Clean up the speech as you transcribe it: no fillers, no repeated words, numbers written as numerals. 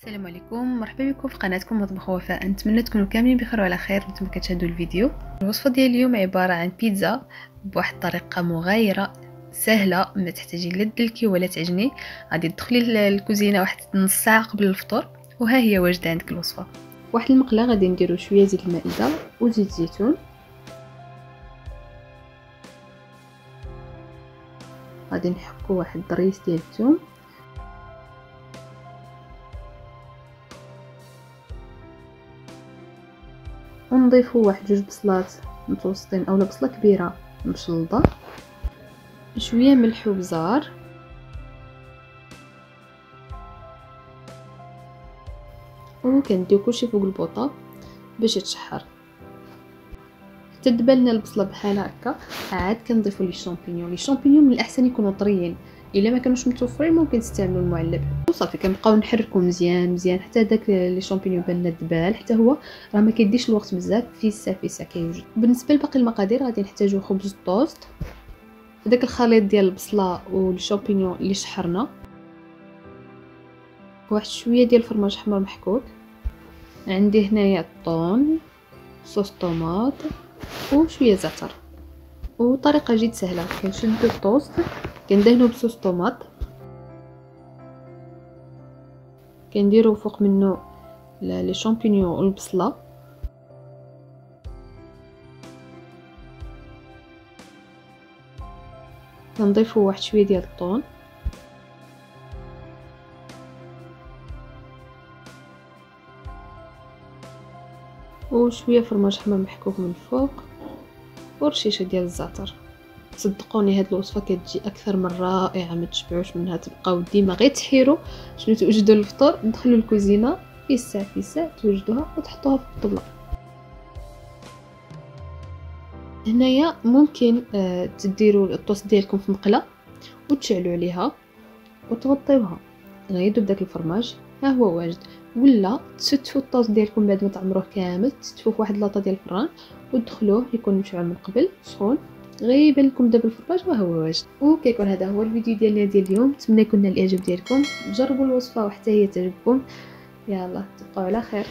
السلام عليكم، مرحبا بكم في قناتكم مطبخ وفاء. نتمنى تكونوا كاملين بخير وعلى خير وانتم كتشاهدوا الفيديو. الوصفه ديال اليوم عباره عن بيتزا بواحد الطريقه مغايره سهله، ما تحتاجي لا تدلكي ولا تعجني. غادي تدخلي الكوزينه واحد نص ساعه قبل الفطور وها هي واجده عندك الوصفه. واحد المقله غادي نديرو شويه زيت المائده وزيت الزيتون، غادي نحكو واحد الريس ديال الثوم، ونضيفوا واحد جوج بصلات متوسطين اولا بصله كبيره مشلضه، شويه ملح وبزار، وكنديو كلشي فوق البوطه باش يتشحر حتى تبان لنا البصله بحال هكا. عاد كنضيفوا لي الشامبينيون من الاحسن يكونوا طريين، الا ما كانوش متوفرين ممكن تستعملوا المعلب. وصافي كنبقاو نحركوا مزيان حتى داك لي شامبينيون بان لنا الدبال، حتى هو راه ما كيديش الوقت بزاف، فيسا كيوجد. بالنسبه لباقي المقادير غادي نحتاجوا خبز الطوست، داك الخليط ديال البصله والشامبينيون اللي شحرنا، واحد شويه ديال الفرماج احمر محكوك، عندي هنايا الطون، صوص طوماط وشويه زعتر. وطريقه جد سهله، كنشدو الطوست كندهنو بصوص طوماط، كنديرو فوق منه لي شامبينيون والبصله، كنضيفو واحد شويه ديال الطون، وشويه فرماج احمر محكوك من الفوق، ورشيشه ديال الزعتر. صدقوني هاد الوصفه كتجي اكثر من رائعه، ما تشبعوش منها، تبقاو ديما غير تحيروا شنو توجدوا للفطور، ندخلوا الكوزينه في الساعه توجدوها وتحطوها في الطبله. هنايا ممكن تديروا الطوست ديالكم في مقله وتشعلوا عليها وتغطيوها غير بداك الفرماج، ها هو واجد. ولا تستفوا الطوست ديالكم بعد ما تعمروه كامل، تستفوه في واحد لاطه ديال الفران وتدخلوه يكون مشعل من قبل سخون، غير يبان لكم دابا الفرماج وها هو واجد. وكيكون هذا هو الفيديو ديالنا ديال اليوم، نتمنى يكون نال الاعجاب ديالكم، جربوا الوصفه وحتى هي تعجبكم. يلا تبقوا على خير.